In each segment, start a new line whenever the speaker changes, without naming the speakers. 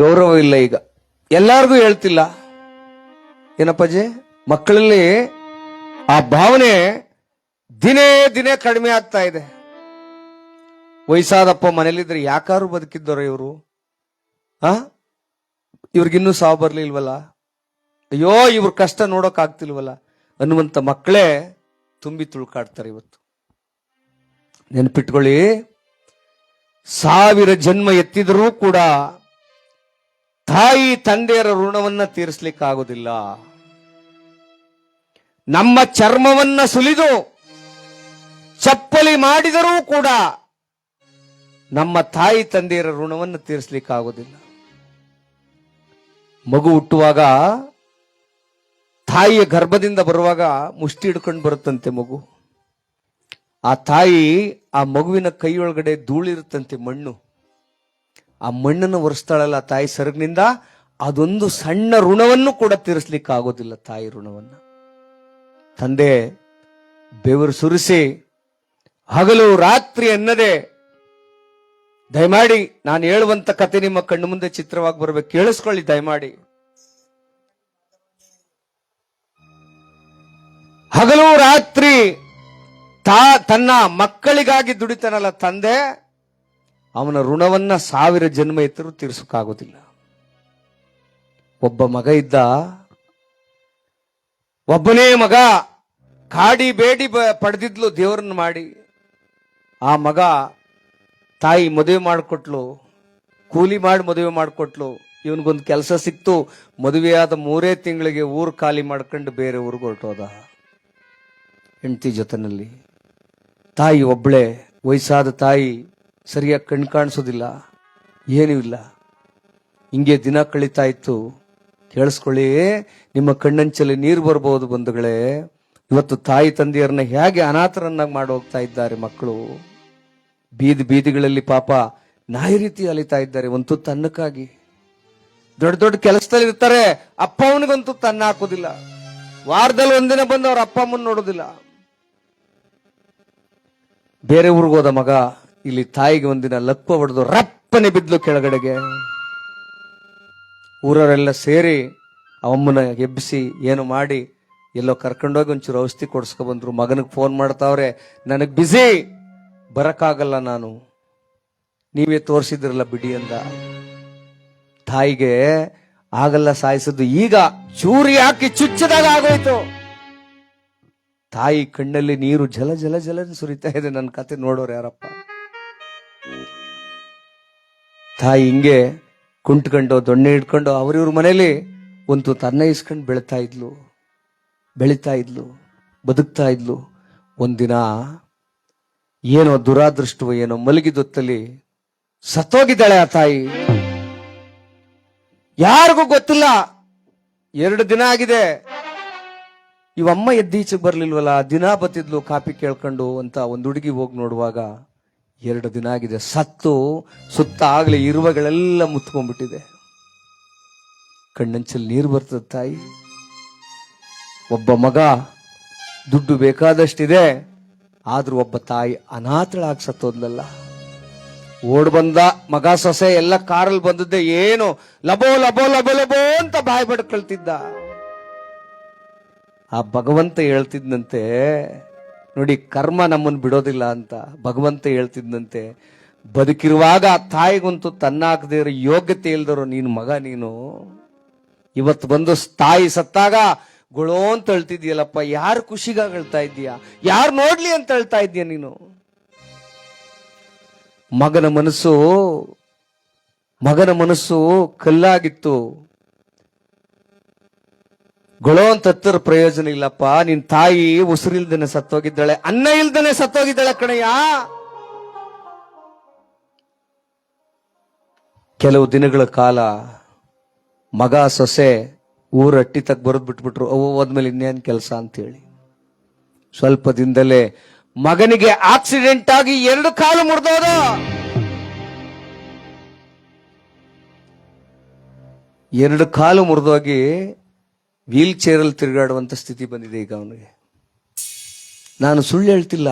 ಗೌರವ ಇಲ್ಲ. ಈಗ ಎಲ್ಲಾರ್ಗೂ ಹೇಳ್ತಿಲ್ಲ ಏನಪ್ಪಾಜಿ, ಮಕ್ಕಳಲ್ಲಿ ಆ ಭಾವನೆ ದಿನೇ ದಿನೇ ಕಡಿಮೆ ಆಗ್ತಾ ಇದೆ. ವಯಸ್ಸಾದಪ್ಪ ಮನೇಲಿದ್ರೆ ಯಾಕಾರು ಬದುಕಿದ್ದವ್ರ ಇವರು, ಇವ್ರಿಗಿನ್ನೂ ಸಾವು ಬರ್ಲಿಲ್ವಲ್ಲ, ಅಯ್ಯೋ ಇವ್ರ ಕಷ್ಟ ನೋಡೋಕ್ ಆಗ್ತಿಲ್ವಲ್ಲ ಅನ್ನುವಂತ ಮಕ್ಕಳೇ ತುಂಬಿ ತುಳ್ಕಾಡ್ತಾರೆ ಇವತ್ತು. ನೆನ್ಪಿಟ್ಕೊಳ್ಳಿ, 1000 ಜನ್ಮ ಎತ್ತಿದರೂ ಕೂಡ ತಾಯಿ ತಂದೆಯರ ಋಣವನ್ನ ತೀರಿಸ್ಲಿಕ್ಕಾಗೋದಿಲ್ಲ. ನಮ್ಮ ಚರ್ಮವನ್ನ ಸುಲಿದು ಚಪ್ಪಲಿ ಮಾಡಿದರೂ ಕೂಡ ನಮ್ಮ ತಾಯಿ ತಂದೆಯರ ಋಣವನ್ನು ತೀರಿಸ್ಲಿಕ್ಕಾಗೋದಿಲ್ಲ. ಮಗು ಹುಟ್ಟುವಾಗ ತಾಯಿಯ ಗರ್ಭದಿಂದ ಬರುವಾಗ ಮುಷ್ಟಿ ಹಿಡ್ಕೊಂಡು ಬರುತ್ತಂತೆ ಮಗು. ಆ ತಾಯಿ ಆ ಮಗುವಿನ ಕೈಯೊಳಗಡೆ ಧೂಳಿರುತ್ತಂತೆ, ಮಣ್ಣು. ಆ ಮಣ್ಣನ್ನು ಒರೆಸ್ತಾಳಲ್ಲ ತಾಯಿ ಸೆರಗಿನಿಂದ, ಅದೊಂದು ಸಣ್ಣ ಋಣವನ್ನು ಕೂಡ ತೀರಿಸ್ಲಿಕ್ಕೆ ಆಗೋದಿಲ್ಲ ತಾಯಿ ಋಣವನ್ನ. ತಂದೆ ಬೆವರು ಸುರಿಸಿ ಹಗಲು ರಾತ್ರಿ ಎನ್ನದೆ, ದಯಮಾಡಿ ನಾನು ಹೇಳುವಂತ ಕತೆ ನಿಮ್ಮ ಕಣ್ಣು ಮುಂದೆ ಚಿತ್ರವಾಗಿ ಬರ್ಬೇಕು, ಕೇಳಿಸ್ಕೊಳ್ಳಿ ದಯಮಾಡಿ. ಹಗಲು ರಾತ್ರಿ ತನ್ನ ಮಕ್ಕಳಿಗಾಗಿ ದುಡಿತಾನಲ್ಲ ತಂದೆ, ಅವನ ಋಣವನ್ನ 1000 ಜನ್ಮ ಎತ್ತರೂ ತೀರ್ಸಕ್ಕಾಗೋದಿಲ್ಲ. ಒಬ್ಬ ಮಗ ಇದ್ದ, ಒಬ್ಬನೇ ಮಗ, ಕಾಡಿ ಬೇಡಿ ಪಡೆದಿದ್ಲು ದೇವರನ್ನ ಮಾಡಿ. ಆ ಮಗ ತಾಯಿ ಮದುವೆ ಮಾಡಿಕೊಟ್ಲು, ಕೂಲಿ ಮಾಡಿ ಮದುವೆ ಮಾಡಿಕೊಟ್ಲು. ಇವನ್ಗೊಂದು ಕೆಲಸ ಸಿಕ್ತು. ಮದುವೆಯಾದ 3 ತಿಂಗಳಿಗೆ ಊರು ಖಾಲಿ ಮಾಡ್ಕೊಂಡು ಬೇರೆ ಊರಿಗೆ ಹೊರಟೋದ ಹೆಂಡತಿ ಜೊತೆನಲ್ಲಿ. ತಾಯಿ ಒಬ್ಳೆ, ವಯಸ್ಸಾದ ತಾಯಿ, ಸರಿಯಾಗಿ ಕಣ್ ಕಾಣಿಸೋದಿಲ್ಲ, ಏನೂ ಇಲ್ಲ. ಹಿಂಗೆ ದಿನ ಕಳೀತಾ ಇತ್ತು. ಕೇಳಿಸ್ಕೊಳ್ಳಿ, ನಿಮ್ಮ ಕಣ್ಣಂಚಲ್ಲಿ ನೀರು ಬರ್ಬೋದು ಬಂಧುಗಳೇ. ಇವತ್ತು ತಾಯಿ ತಂದೆಯರನ್ನ ಹೇಗೆ ಅನಾಥರನ್ನಾಗಿ ಮಾಡಿ ಹೋಗ್ತಾ ಇದ್ದಾರೆ ಮಕ್ಕಳು. ಬೀದಿಗಳಲ್ಲಿ ಪಾಪ ನಾಯಿ ರೀತಿ ಅಲಿತಾ ಇದ್ದಾರೆ ಒಂದು ತುತ್ತು ಅನ್ನಕ್ಕಾಗಿ. ದೊಡ್ಡ ದೊಡ್ಡ ಕೆಲಸದಲ್ಲಿ ಇರ್ತಾರೆ, ಅಪ್ಪ ಅವನಿಗಂತೂ ತನ್ನ ಹಾಕೋದಿಲ್ಲ. ವಾರದಲ್ಲಿ ಒಂದಿನ ಬಂದು ಅವ್ರ ಅಪ್ಪ ಅಮ್ಮನ ನೋಡೋದಿಲ್ಲ. ಬೇರೆ ಊರಿಗೆ ಹೋದ ಮಗ ಇಲ್ಲಿ ತಾಯಿಗೆ ಒಂದಿನ ಲಕ್ವ ಹೊಡೆದು ರಪ್ಪನೆ ಬಿದ್ಲು ಕೆಳಗಡೆಗೆ. ಊರವರೆಲ್ಲ ಸೇರಿ ಅವಮ್ಮನ ಎಬ್ಬಿಸಿ ಏನು ಮಾಡಿ ಎಲ್ಲೋ ಕರ್ಕೊಂಡೋಗಿ ಒಂಚೂರು ಔಷಧಿ ಕೊಡ್ಸ್ಕೊ ಬಂದ್ರು. ಮಗನಿಗೆ ಫೋನ್ ಮಾಡ್ತಾವ್ರೆ, ನನಗ್ ಬಿಸಿ, ಬರಕ್ಕಾಗಲ್ಲ ನಾನು, ನೀವೇ ತೋರಿಸಿದ್ರಲ್ಲ ಬಿಡಿ ಅಂದ. ತಾಯಿಗೆ ಆಗಲ್ಲ ಸಾಯಿಸೋದು, ಈಗ ಚೂರಿ ಹಾಕಿ ಚುಚ್ಚದಾಗ ಆಗೋಯ್ತು. ತಾಯಿ ಕಣ್ಣಲ್ಲಿ ನೀರು ಜಲ ಜಲ ಜಲ ಸುರಿತಾ ಇದೆ. ನನ್ನ ಕತೆ ನೋಡೋರು ಯಾರಪ್ಪ. ತಾಯಿ ಹಿಂಗೆ ಕುಂಟ್ಕೊಂಡು ದೊಣ್ಣೆ ಹಿಡ್ಕೊಂಡು ಅವ್ರಿವ್ರ ಮನೇಲಿ ಒಂದು ತನ್ನ ಇಸ್ಕೊಂಡು ಬೆಳಿತಾ ಇದ್ಲು, ಬದುಕ್ತಾ ಇದ್ಲು. ಒಂದಿನ ಏನೋ ದುರಾದೃಷ್ಟವೋ ಏನೋ ಮಲಗಿದೊತ್ತಲ್ಲಿ ಸತ್ತೋಗಿದ್ದಾಳೆ ಆ ತಾಯಿ. ಯಾರಿಗೂ ಗೊತ್ತಿಲ್ಲ. 2 ದಿನ ಆಗಿದೆ. ಇವಮ್ಮ ಎದ್ದೀಚೆಗೆ ಬರ್ಲಿಲ್ವಲ್ಲ, ದಿನ ಬತ್ತಿದ್ಲು ಕಾಪಿ ಕೇಳ್ಕೊಂಡು ಅಂತ ಒಂದು ಹುಡುಗಿ ಹೋಗಿ ನೋಡುವಾಗ 2 ದಿನ ಆಗಿದೆ. ಸತ್ತು ಸುತ್ತ ಆಗ್ಲಿ ಇರುವೆಗಳೆಲ್ಲ ಮುತ್ಕೊಂಡ್ಬಿಟ್ಟಿದೆ. ಕಣ್ಣಂಚಲ್ಲಿ ನೀರು ಬರ್ತದ ತಾಯಿ. ಒಬ್ಬ ಮಗ, ದುಡ್ಡು ಬೇಕಾದಷ್ಟಿದೆ, ಆದ್ರೂ ಒಬ್ಬ ತಾಯಿ ಅನಾಥಳಾಗಿ ಸತ್ತೋದ್ಲಲ್ಲ. ಓಡ್ ಬಂದ ಮಗ ಸೊಸೆ ಎಲ್ಲ ಕಾರಲ್ಲಿ ಬಂದದ್ದೆ, ಏನು ಲಬೋ ಲಬೋ ಲಬೋ ಲಬೋ ಅಂತ ಬಾಯಿ ಬಡ್ಕೊಳ್ತಿದ್ದ. ಆ ಭಗವಂತ ಹೇಳ್ತಿದ್ನಂತೆ, ನೋಡಿ ಕರ್ಮ ನಮ್ಮನ್ನು ಬಿಡೋದಿಲ್ಲ ಅಂತ. ಭಗವಂತ ಹೇಳ್ತಿದ್ನಂತೆ, ಬದುಕಿರುವಾಗ ತಾಯಿಗಂತೂ ತನ್ನಾಗದೇ ಇರೋ ಯೋಗ್ಯತೆ ಇಲ್ದರೋ ನೀನು ಮಗ, ನೀನು ಇವತ್ತು ಬಂದು ತಾಯಿ ಸತ್ತಾಗ ಗುಳೋ ಅಂತ ಹೇಳ್ತಿದ್ಯಲ್ಲಪ್ಪ. ಯಾರು ಖುಷಿಗಾಗಿ ಹೇಳ್ತಾ ಇದ್ದೀಯಾ? ಯಾರು ನೋಡ್ಲಿ ಅಂತ ಹೇಳ್ತಾ ಇದ್ದೀಯ ನೀನು? ಮಗನ ಮನಸ್ಸು ಕಲ್ಲಾಗಿತ್ತು. ಗೊಳೋ ಅಂತ ಹತ್ತರ ಪ್ರಯೋಜನ ಇಲ್ಲಪ್ಪ. ನಿನ್ ತಾಯಿ ಉಸಿರಿಲ್ದನೆ ಸತ್ತೋಗಿದ್ದಾಳೆ, ಅನ್ನ ಇಲ್ದನೆ ಸತ್ತೋಗಿದ್ದಾಳೆ ಕಣಯ್ಯ. ಕೆಲವು ದಿನಗಳ ಕಾಲ ಮಗ ಸೊಸೆ ಊರ ಅಟ್ಟಿ ತಗ್ ಬರೆದ್ ಬಿಟ್ಬಿಟ್ರು. ಹೋದ್ಮೇಲೆ ಇನ್ನೇನ್ ಕೆಲಸ ಅಂತ ಹೇಳಿ. ಸ್ವಲ್ಪ ದಿನದಲ್ಲೇ ಮಗನಿಗೆ ಆಕ್ಸಿಡೆಂಟ್ ಆಗಿ 2 ಕಾಲು ಮುರಿದೋದ. 2 ಕಾಲು ಮುರಿದೋಗಿ ವೀಲ್ ಚೇರಲ್ಲಿ ತಿರುಗಾಡುವಂತ ಸ್ಥಿತಿ ಬಂದಿದೆ ಈಗ ಅವನಿಗೆ. ನಾನು ಸುಳ್ಳು ಹೇಳ್ತಿಲ್ಲ.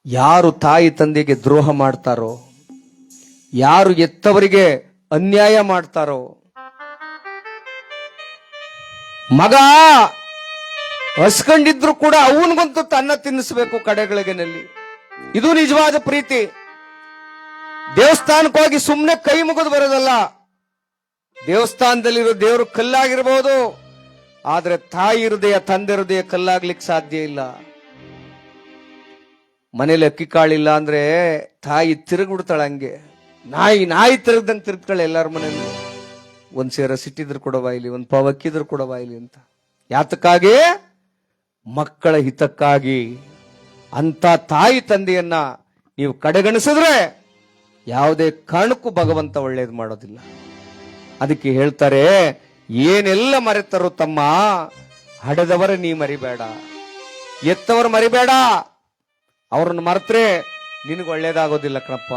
ಯಾರು ತಾಯಿ ತಂದೆಗೆ ದ್ರೋಹ ಮಾಡ್ತಾರೋ, ಯಾರು ಎತ್ತವರಿಗೆ ಅನ್ಯಾಯ ಮಾಡ್ತಾರೋ, ಮಗ ಹಸ್ಕೊಂಡಿದ್ರು ಕೂಡ ಅವನಿಗಂತೂ ತನ್ನ ತಿನ್ನಿಸ್ಬೇಕು ಕಡೆಗಳಿಗೆನಲ್ಲಿ. ಇದು ನಿಜವಾದ ಪ್ರೀತಿ. ದೇವಸ್ಥಾನಕ್ಕೆ ಹೋಗಿ ಸುಮ್ಮನೆ ಕೈ ಮುಗಿದು ಬರೋದಲ್ಲ. ದೇವಸ್ಥಾನದಲ್ಲಿರೋ ದೇವರು ಕಲ್ಲಾಗಿರ್ಬೋದು, ಆದ್ರೆ ತಾಯಿ ಹೃದಯ, ತಂದೆ ಹೃದಯ ಕಲ್ಲಾಗ್ಲಿಕ್ಕೆ ಸಾಧ್ಯ ಇಲ್ಲ. ಮನೇಲಿ ಅಕ್ಕಿ ಕಾಳಿಲ್ಲ ಅಂದ್ರೆ ತಾಯಿ ತಿರುಗ್ಬಿಡ್ತಾಳೆ. ಹಂಗೆ ನಾಯಿ ತಿರುಗ್ದಂಗೆ ತಿರುಗ್ತಾಳೆ ಎಲ್ಲಾರ ಮನೇಲಿ. ಒಂದ್ ಸೇರ ಸಿಟ್ಟಿದ್ರು ಕೊಡವ ಇಲ್ಲಿ, ಒಂದ್ ಪಾವ್ ಅಕ್ಕಿದ್ರು ಕೊಡವ ಇಲ್ಲಿ ಅಂತ. ಯಾತಕ್ಕಾಗಿ? ಮಕ್ಕಳ ಹಿತಕ್ಕಾಗಿ. ಅಂತ ತಾಯಿ ತಂದೆಯನ್ನ ನೀವು ಕಡೆಗಣಿಸಿದ್ರೆ ಯಾವುದೇ ಕಾರಣಕ್ಕೂ ಭಗವಂತ ಒಳ್ಳೇದು ಮಾಡೋದಿಲ್ಲ. ಅದಕ್ಕೆ ಹೇಳ್ತಾರೆ, ಏನೆಲ್ಲ ಮರೆತರು ತಮ್ಮ, ಹಡೆದವರ ನೀ ಮರಿಬೇಡ, ಎತ್ತವರು ಮರಿಬೇಡ. ಅವ್ರನ್ನ ಮರೆತ್ರೆ ನಿನಗೆ ಒಳ್ಳೇದಾಗೋದಿಲ್ಲ ಕಣಪ್ಪ.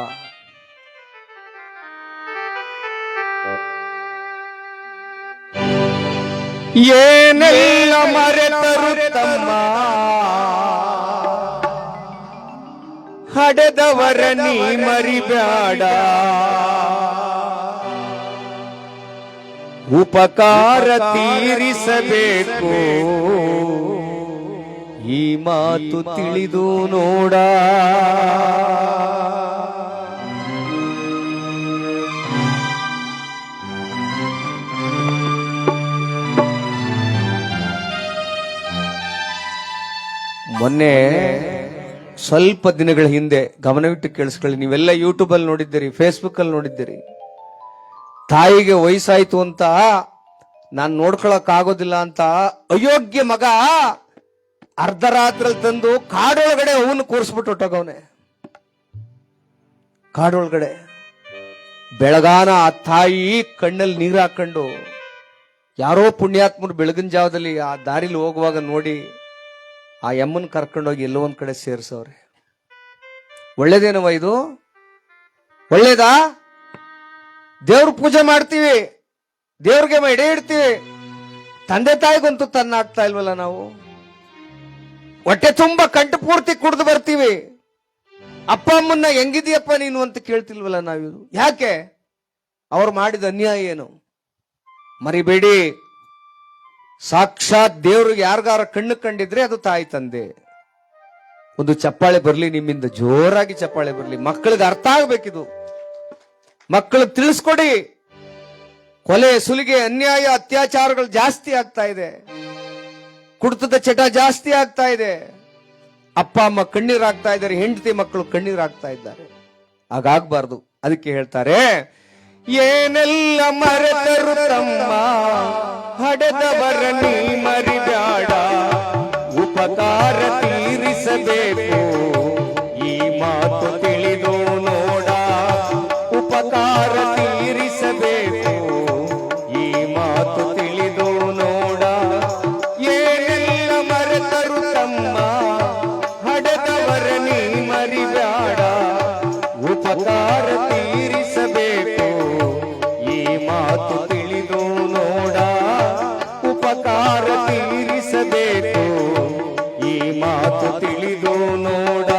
ಏನೆಲ್ಲ ಮರೆತರು ತಮ್ಮ, ಹಡೆದವರ ನೀ ಮರಿಬೇಡ, ಉಪಕಾರ ತೀರಿಸಬೇಕು, ಈ ಮಾತು ತಿಳಿದು ನೋಡ. ಮೊನ್ನೆ ಸ್ವಲ್ಪ ದಿನಗಳ ಹಿಂದೆ ಗಮನವಿಟ್ಟು ಕೇಳಿಸ್ಕೊಳ್ಳಿ, ನೀವೆಲ್ಲ ಯೂಟ್ಯೂಬ್ ಅಲ್ಲಿ ನೋಡಿದ್ದೀರಿ, ಫೇಸ್ಬುಕ್ ಅಲ್ಲಿ ನೋಡಿದ್ದೀರಿ. ತಾಯಿಗೆ ವಯಸ್ಸಾಯ್ತು ಅಂತ ನಾನು ನೋಡ್ಕೊಳಕ್ ಆಗೋದಿಲ್ಲ ಅಂತ ಅಯೋಗ್ಯ ಮಗ ಅರ್ಧರಾತ್ರಲ್ಲಿ ತಂದು ಕಾಡೊಳಗಡೆ ಅವನು ಕೂರಿಸ್ಬಿಟ್ಟು ಹೊಟ್ಟೋಗವನೆ. ಕಾಡೊಳಗಡೆ ಬೆಳಗಾನ ಆ ತಾಯಿ ಕಣ್ಣಲ್ಲಿ ನೀರು ಹಾಕೊಂಡು, ಯಾರೋ ಪುಣ್ಯಾತ್ಮರು ಬೆಳಗಿನ ಜಾವದಲ್ಲಿ ಆ ದಾರಿಲಿ ಹೋಗುವಾಗ ನೋಡಿ ಆ ಎಮ್ಮನ್ ಕರ್ಕೊಂಡೋಗಿ ಎಲ್ಲೋ ಒಂದ್ ಕಡೆ ಸೇರಿಸವ್ರೆ. ಒಳ್ಳೇದೇನವ ಇದು? ಒಳ್ಳೇದಾ? ದೇವ್ರ ಪೂಜೆ ಮಾಡ್ತೀವಿ, ದೇವ್ರಿಗೆ ಎಡೆ ಇಡ್ತೀವಿ, ತಂದೆ ತಾಯಿಗಂತೂ ತನ್ನ ಆಗ್ತಾ ಇಲ್ವಲ್ಲ ನಾವು. ಹೊಟ್ಟೆ ತುಂಬಾ ಕಂಠ ಪೂರ್ತಿ ಕುಡ್ದು ಬರ್ತೀವಿ, ಅಪ್ಪ ಅಮ್ಮನ್ನ ಹೆಂಗಿದೀಯಪ್ಪ ನೀನು ಅಂತ ಕೇಳ್ತಿಲ್ವಲ್ಲ ನಾವಿದು. ಯಾಕೆ? ಅವ್ರು ಮಾಡಿದ ಅನ್ಯಾಯ ಏನು? ಮರಿಬೇಡಿ, ಸಾಕ್ಷಾತ್ ದೇವ್ರಿಗೆ ಯಾರಿಗಾರ ಕಣ್ಣು ಕಂಡಿದ್ರೆ ಅದು ತಾಯಿ ತಂದೆ. ಒಂದು ಚಪ್ಪಾಳೆ ಬರ್ಲಿ ನಿಮ್ಮಿಂದ, ಜೋರಾಗಿ ಚಪ್ಪಾಳೆ ಬರ್ಲಿ. ಮಕ್ಕಳಿಗೆ ಅರ್ಥ ಆಗ್ಬೇಕಿದು, ಮಕ್ಕಳಿಗೆ ತಿಳಿಸ್ಕೊಡಿ. ಕೊಲೆ, ಸುಲಿಗೆ, ಅನ್ಯಾಯ, ಅತ್ಯಾಚಾರಗಳು ಜಾಸ್ತಿ ಆಗ್ತಾ ಇದೆ, ಕುಡಿತದ ಚಟ ಜಾಸ್ತಿ ಆಗ್ತಾ ಇದೆ. ಅಪ್ಪ ಅಮ್ಮ ಕಣ್ಣೀರಾಗ್ತಾ ಇದ್ದಾರೆ, ಹೆಂಡತಿ ಮಕ್ಕಳು ಕಣ್ಣೀರಾಗ್ತಾ ಇದ್ದಾರೆ. ಹಾಗಾಗ್ಬಾರ್ದು. ಅದಕ್ಕೆ ಹೇಳ್ತಾರೆ, ಏನೆಲ್ಲ ಮರೆತರು ತಮ್ಮ, ಹಡೆದವರ ನೀ ಮರಿಬೇಡ, ಉಪಕಾರ ತೀರಿಸಬೇಕು, ಈ ಮಾತು ತಿಳಿದು ನೋಡ. ಉಪಕಾರ ತೀರಿಸಬೇಕು, ಈ ಮಾತು ತಿಳಿದು ನೋಡ. ಏನೆಲ್ಲ ಮರೆತರು ತಮ್ಮ, ಹಡೆದವರ ನೀ ಮರಿಬೇಡ, ಉಪಕಾರ ತೀರಿಸಬೇಕು, ಈ ಮಾತು ತಿಳಿದು ನೋಡ. ಉಪಕಾರ ತೀರಿಸಬೇಕು, ಈ ಮಾತು ತಿಳಿದು ನೋಡ.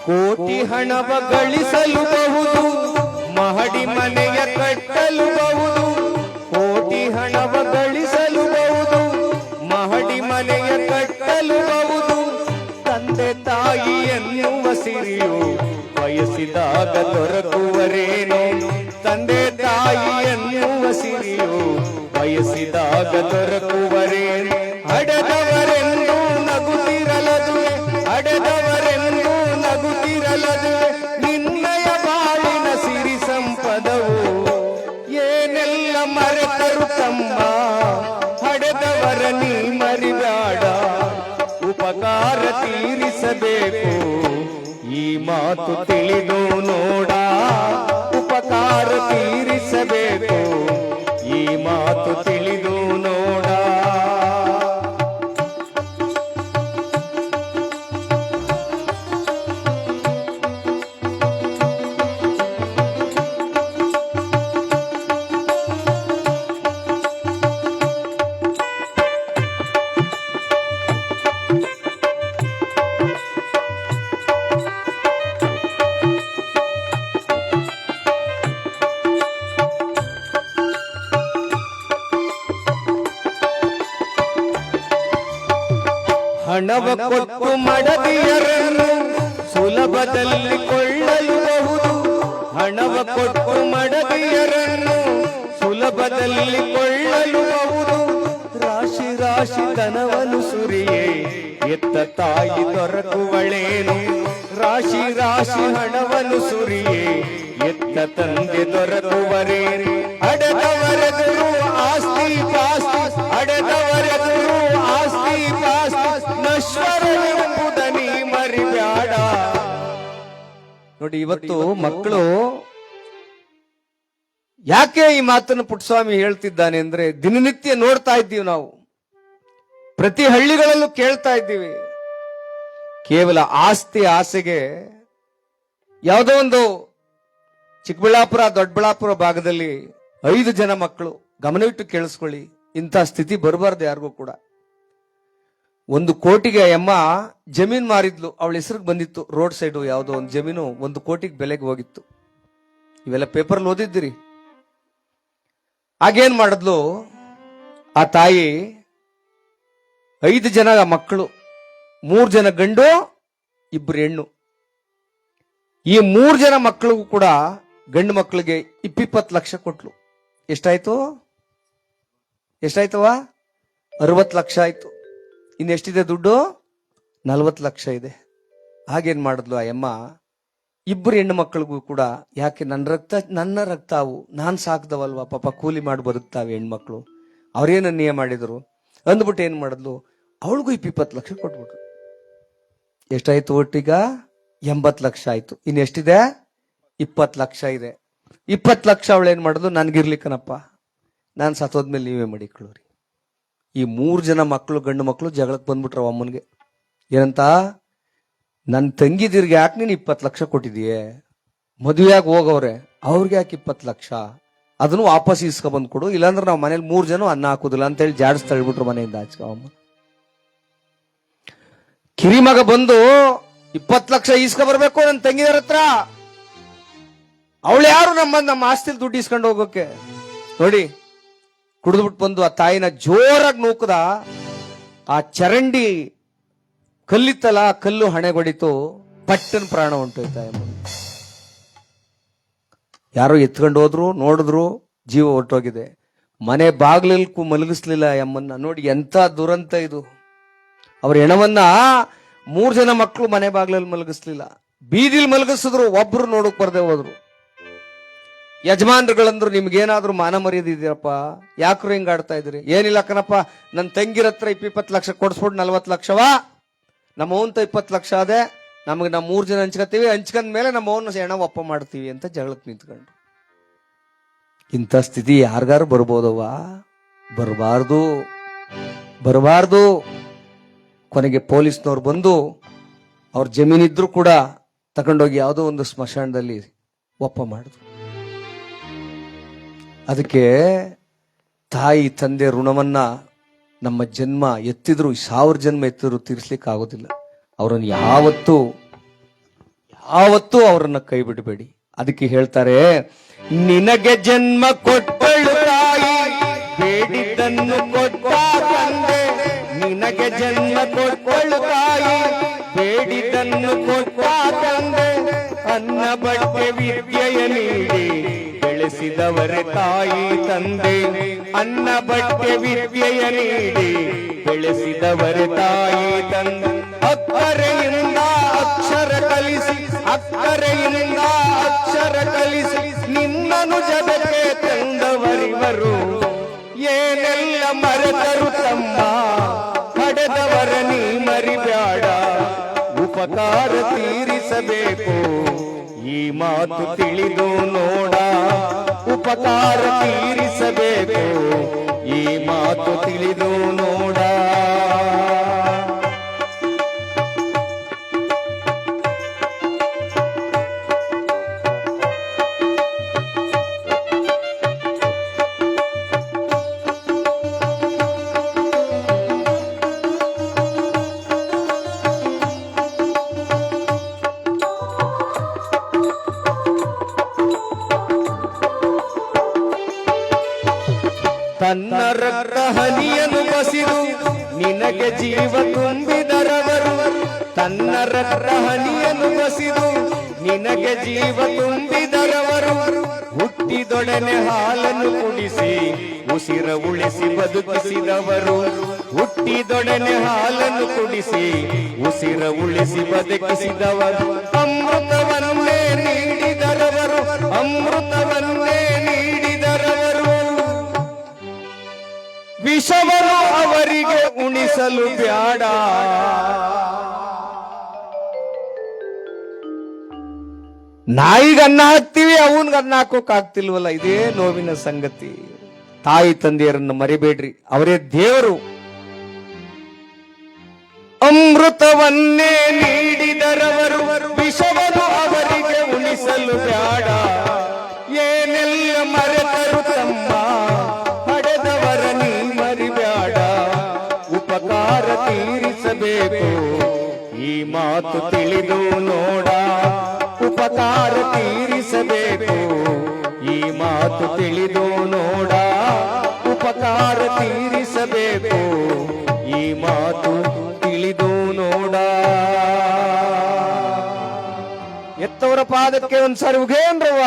ಕೋಟಿ ಹಣವ ಗಳಿಸಲುಬಹುದು, ಮಹಡಿ ಮನೆಯ ಕಟ್ಟಲುಬಹುದು. ಕೋಟಿ ಹಣವ ಗಳಿಸಲುಬಹುದು, ಮಹಡಿ ಮನೆಯ ಕಟ್ಟಲುಬಹುದು. ತಂದೆ ತಾಯಿ ಎನ್ನುವ ಸಿರಿಯು ಬಯಸಿದಾಗ ದೊರಕುವರೇನೋ. ತಂದೆ ತಾಯಿ ಎನ್ನುವ ಸಿರಿಯು ಬಯಸಿದಾಗ ದೊರಕುವರೇನು. ಹಡೆದವರೆಂದು ನಗುತ್ತಿರಲದು, ಹಡೆದವರೆಂದು ನಗುತ್ತಿರಲದು, ನಿನ್ನಯ ಬಾಳಿನ ಸಿರಿ ಸಂಪದವು. ಏನೆಲ್ಲ ಮರೆತರು ತಮ್ಮ, ಹಡೆದವರ ನೀ ಮರಿಬೇಡ, ಉಪಕಾರ ತೀರಿಸಬೇಕು, ಈ ಮಾತು ತಿಳಿದು ನೋಡ. ಉಪಕಾರ ತೀರಿಸಬೇಕು, ಈ ಮಾತು ತಿಳಿದು ನೋಡ. ಹಣವ ಕೊಟ್ಟು ಮಡದಿಯರನ್ನು ಸುಲಭದಲ್ಲಿ ಕೊಳ್ಳಬಹುದು. ಹಣವ ಕೊಟ್ಟು ಮಡದಿಯರನ್ನು ಸುಲಭದಲ್ಲಿ ಕೊಳ್ಳಬಹುದು. ರಾಶಿ ರಾಶಿ ಧನವನ್ನು ಸುರಿಯೇ ಎತ್ತ ತಾಯಿ ದೊರಕುವಳೇನು. ರಾಶಿ ರಾಶಿ ಹಣವನ್ನು ಸುರಿಯೇ ಎತ್ತ ತಂದೆ ದೊರಕುವರೇನು. ಅಡೆದವರೆದುರು ಆಸ್ತಿ ಪಾಸ್ತಿ, ಅಡೆದವರೆದುರು ಆಸ್ತಿ ಪಾಸ್ತಿ, ನಶ್ವರವೆಂಬುದನಿ ಮರಿಬ್ಯಾಡ. ನೋಡಿ, ಇವತ್ತು ಮಕ್ಕಳು ಯಾಕೆ ಈ ಮಾತನ್ನು ಪುಟ್ಟಸ್ವಾಮಿ ಹೇಳ್ತಿದ್ದಾನೆ ಅಂದ್ರೆ, ದಿನನಿತ್ಯ ನೋಡ್ತಾ ಇದ್ದೀವಿ ನಾವು, ಪ್ರತಿ ಹಳ್ಳಿಗಳಲ್ಲೂ ಕೇಳ್ತಾ ಇದ್ದೀವಿ. ಕೇವಲ ಆಸ್ತಿ ಆಸೆಗೆ ಯಾವುದೋ ಒಂದು ಚಿಕ್ಕಬಳ್ಳಾಪುರ ದೊಡ್ಡಬಳ್ಳಾಪುರ ಭಾಗದಲ್ಲಿ 5 ಜನ ಮಕ್ಕಳು, ಗಮನವಿಟ್ಟು ಕೇಳಿಸ್ಕೊಳ್ಳಿ, ಇಂಥ ಸ್ಥಿತಿ ಬರಬಾರ್ದು ಯಾರಿಗೂ ಕೂಡ. 1 ಕೋಟಿಗೆ ಅಮ್ಮ ಜಮೀನ್ ಮಾರಿದ್ಲು, ಅವಳ ಹೆಸರಿಗೆ ಬಂದಿತ್ತು. ರೋಡ್ ಸೈಡು ಯಾವುದೋ ಒಂದು ಜಮೀನು 1 ಕೋಟಿಗೆ ಬೆಲೆಗೆ ಹೋಗಿತ್ತು. ಇವೆಲ್ಲ ಪೇಪರ್ ಓದಿದ್ದೀರಿ. ಆಗೇನ್ ಮಾಡಿದ್ಲು ಆ ತಾಯಿ, 5 ಜನ ಮಕ್ಕಳು, 3 ಜನ ಗಂಡು 2 ಹೆಣ್ಣು. ಈ 3 ಜನ ಮಕ್ಕಳಿಗೂ ಕೂಡ ಗಂಡು ಮಕ್ಕಳಿಗೆ 20 ಲಕ್ಷ ಕೊಟ್ಲು. ಎಷ್ಟಾಯ್ತು? 60 ಲಕ್ಷ ಆಯ್ತು. ಇನ್ನೆಷ್ಟಿದೆ ದುಡ್ಡು? 40 ಲಕ್ಷ ಇದೆ. ಹಾಗೇನ್ ಮಾಡಿದ್ಲು ಆ ಅಮ್ಮ, 2 ಹೆಣ್ಣು ಮಕ್ಕಳಿಗೂ ಕೂಡ, ಯಾಕೆ ನನ್ನ ರಕ್ತ ಅವು, ನಾನ್ ಸಾಕ್ದವಲ್ವಾ, ಪಾಪ ಕೂಲಿ ಮಾಡಿ ಬದುಕ್ತಾವೆ ಹೆಣ್ಮಕ್ಳು, ಅವ್ರೇನು ಅನ್ಯಾಯ ಮಾಡಿದ್ರು ಅಂದ್ಬಿಟ್ಟು ಏನ್ ಮಾಡಿದ್ಲು, ಅವಳಿಗೂ 20 ಲಕ್ಷ ಕೊಟ್ಬಿಟ್ರು. ಎಷ್ಟಾಯ್ತು ಒಟ್ಟೀಗ? 80 ಲಕ್ಷ ಆಯ್ತು. ಇನ್ನೆಷ್ಟಿದೆ? 20 ಲಕ್ಷ ಇದೆ. 20 ಲಕ್ಷ ಅವಳೇನ್ ಮಾಡಿದ್ಲು, ನನ್ಗಿರ್ಲಿಕ್ಕನಪ್ಪ, ನಾನ್ ಸತ್ತೋದ್ಮೇಲೆ ನೀವೇ ಮಾಡಿಕೊಳ್ಳ್ರಿ. ಈ 3 ಜನ ಮಕ್ಕಳು, ಗಂಡು ಮಕ್ಕಳು ಜಗಳಕ್ಕೆ ಬಂದ್ಬಿಟ್ರವ ಅಮ್ಮನ್ಗೆ. ಏನಂತ, ನನ್ನ ತಂಗಿದಿರ್ಗೆ ಯಾಕೆ ನೀನು 20 ಲಕ್ಷ ಕೊಟ್ಟಿದೀಯೇ, ಮದುವೆಯಾಗಿ ಹೋಗವ್ರೆ, ಅವ್ರಿಗೆ ಯಾಕೆ 20 ಲಕ್ಷ, ಅದನ್ನು ವಾಪಸ್ ಇಸ್ಕೊ ಬಂದ್ ಕೊಡು, ಇಲ್ಲಾಂದ್ರೆ ನಾವು ಮನೇಲಿ 3 ಜನ ಅನ್ನ ಹಾಕುದಿಲ್ಲ ಅಂತ ಹೇಳಿ ಜಾಡ್ಸ್ ತಳ್ಬಿಟ್ರು ಮನೆಯಿಂದ ಆಚೆಗಮ್ಮ. ಕಿರಿಮಗ ಬಂದು 20 ಲಕ್ಷ ಇಸ್ಕೊ ಬರ್ಬೇಕು ನನ್ನ ತಂಗಿದರ ಹತ್ರ. ಅವಳು ಯಾರು ನಮ್ಮ ಆಸ್ತಿಲ್ ದುಡ್ಡು ಇಸ್ಕೊಂಡು ಹೋಗೋಕೆ? ನೋಡಿ, ಕುಡಿದ್ಬಿಟ್ಟು ಬಂದು ಆ ತಾಯಿನ ಜೋರಾಗಿ ನೂಕದ. ಆ ಚರಂಡಿ ಕಲ್ಲಿತ್ತಲ್ಲ, ಕಲ್ಲು ಹಣೆಗೊಡಿತು, ಪಟ್ಟನ್ ಪ್ರಾಣ ಹೊಂಟೋಯ್ತಾ. ಯಾರೋ ಎತ್ಕೊಂಡು ಹೋದ್ರು, ನೋಡಿದ್ರು, ಜೀವ ಹೊರಟೋಗಿದೆ. ಮನೆ ಬಾಗ್ಲಲ್ಕು ಮಲಗಿಸ್ಲಿಲ್ಲ ಅಮ್ಮನ್ನ. ನೋಡಿ ಎಂತ ದುರಂತ ಇದು. ಅವ್ರ ಹೆಣವನ್ನ 3 ಜನ ಮಕ್ಕಳು ಮನೆ ಬಾಗ್ಲಲ್ಲಿ ಮಲಗಿಸ್ಲಿಲ್ಲ, ಬೀದಿಲ್ ಮಲಗಿಸಿದ್ರು. ಒಬ್ರು ನೋಡಕ್ ಬರ್ದೆ ಹೋದ್ರು. ಯಜಮಾನ್ರುಗಳಂದ್ರು, ನಿಮ್ಗೇನಾದ್ರೂ ಮಾನ ಮರ್ಯಾದೆ ಇದೆಯಪ್ಪ, ಯಾಕ್ರು ಹಿಂಗ ಆಡ್ತಾ ಇದ್ರಿ? ಏನಿಲ್ಲ ಕಣಪ್ಪ, ನನ್ನ ತಂಗಿರ ಹತ್ರ 20 ಲಕ್ಷ ಕೊಡ್ಸ್ಬಿಟ್ಟು 40 ಲಕ್ಷವಾ, ನಮ್ಮ ಅವನ್ 20 ಲಕ್ಷ ಅದೇ, ನಮಗೆ ನಾವು 3 ಜನ ಹಂಚ್ಕತ್ತೀವಿ, ಹಂಚ್ಕೊಂಡ ಮೇಲೆ ನಮ್ಮ ಅವನ್ನ ಹೆಣ ಒಪ್ಪ ಮಾಡ್ತೀವಿ ಅಂತ ಜಗಳಕ್ಕೆ ನಿಂತ್ಕೊಂಡ್ರು. ಇಂಥ ಸ್ಥಿತಿ ಯಾರಿಗಾರು ಬರ್ಬೋದವ್ವ? ಬರಬಾರ್ದು. ಕೊನೆಗೆ ಪೊಲೀಸ್ನವ್ರು ಬಂದು ಅವ್ರ ಜಮೀನಿದ್ರು ಕೂಡ ತಗೊಂಡೋಗಿ ಯಾವುದೋ ಒಂದು ಸ್ಮಶಾನದಲ್ಲಿ ಒಪ್ಪ ಮಾಡಿದ್ರು. ಅದಕ್ಕೆ ತಾಯಿ ತಂದೆ ಋಣವನ್ನ ನಮ್ಮ ಜನ್ಮ ಎತ್ತಿದ್ರು, 1000 ಜನ್ಮ ಎತ್ತಿದ್ರು ತೀರ್ಸ್ಲಿಕ್ಕೆ ಆಗೋದಿಲ್ಲ. ಅವರನ್ನು ಯಾವತ್ತೂ ಅವರನ್ನ ಕೈ ಬಿಡಬೇಡಿ. ಅದಕ್ಕೆ ಹೇಳ್ತಾರೆ, ನಿನಗೆ ಜನ್ಮ ಕೊಟ್ಟಳು ತಾಯಿ, ಬೇಡಿದ್ದನ್ನು ಕೊಟ್ಟ ತಂದೆ. ನಿನಗೆ ಜನ್ಮ ಕೊಟ್ಟಳು ತಾಯಿ, ಬೇಡಿದ್ದನ್ನು ಕೊಟ್ಟ ತಂದೆ. ಅನ್ನ ಬಟ್ಟೆ ವಿದ್ಯೆಯ ನೀಡಿ ಬೆಳೆಸಿದವರೇ ತಾಯಿ ತಂದೆ. ಅನ್ನ ಬಟ್ಟೆ ವಿದ್ಯೆಯ ನೀಡಿ ಬೆಳೆಸಿದವರೇ ತಾಯಿ ತಂದೆ. ಅಕ್ಕರೆಯಿಂದ ಅಕ್ಷರ ಕಲಿಸಿ, ಅಕ್ಕರೆಯಿಂದ ಅಕ್ಷರ ಕಲಿಸಿ ನಿನ್ನನು ಜಗಕ್ಕೆ ತಂದವರಿವರು. ಏನೆಲ್ಲ ಮರೆತರು ತಮ್ಮ, ಪಡೆದವರ ನೀ ಮರಿಬ್ಯಾಡ. ಉಪಕಾರ ತೀರಿಸಬೇಕು, ಈ ಮಾತು ತಿಳಿದು ನೋಡ. ಉಪಕಾರ ತೀರಿಸಬೇಕು, ಈ ಮಾತು ತಿಳಿದು ನೋಡ. ತನ್ನ ರಕ್ತ ಹನಿಯನ್ನು ಬಸಿದು ನಿನ್ನ ನಿನಗೆ ಜೀವ ತುಂಬಿದರವರು ತನ್ನ ರಕ್ತ ಹನಿಯನ್ನು ಬಸಿದು ನಿನಗೆ ಜೀವ ತುಂಬಿದರವರು ಹುಟ್ಟಿದೊಡನೆ ಹಾಲನ್ನು ಕುಡಿಸಿ ಉಸಿರ ಉಳಿಸಿ ಬದುಕಿಸಿದವರು ಹುಟ್ಟಿದೊಡನೆ ಹಾಲನ್ನು ಕುಡಿಸಿ ಉಸಿರ ಉಳಿಸಿ ಬದುಕಿಸಿದವರು ಅಮೃತವನ್ನೇ ನೀಡಿದರವರು ಅಮೃತವನ್ನೇ ನೀಡಿದರವರು ವಿಷವನ್ನು ಅವರಿಗೆ ಉಣಿಸಲು ಬ್ಯಾಡ ನಾಯಿಗೆ ಅನ್ನ ಹಾಕ್ತಿವಿ ಅವನ್ಗೆ ಅನ್ನ ಹಾಕೋಕ್ ಆಗ್ತಿಲ್ವಲ್ಲ ಇದೇ ನೋವಿನ ಸಂಗತಿ ತಾಯಿ ತಂದೆಯರನ್ನು ಮರಿಬೇಡ್ರಿ ಅವರೇ ದೇವರು ಅಮೃತವನ್ನೇ ನೀಡಿದರವರು ವಿಷವನ್ನು ಅವರಿಗೆ ಉಣಿಸಲು ಬ್ಯಾಡ ಏನೆಲ್ಲ ಮರೆತರು ತಮ್ಮ ಪಡೆದವರ ನೀ ಮರಿಬ್ಯಾಡ ಉಪಕಾರ ತೀರಿಸಬೇಕು ಈ ಮಾತು ತಿಳಿದು ನೋಡ ಉಪಕಾರ ತೀರಿಸಬೇಕು ಈ ಮಾತು ತಿಳಿದು ನೋಡ ಉಪಕಾರ ತೀರಿಸಬೇಕು ಈ ಮಾತು ತಿಳಿದು ನೋಡ ಎತ್ತವರ ಪಾದಕ್ಕೆ ಒಂದ್ಸಾರಿ ಉಗೇನ್ರವ್ವ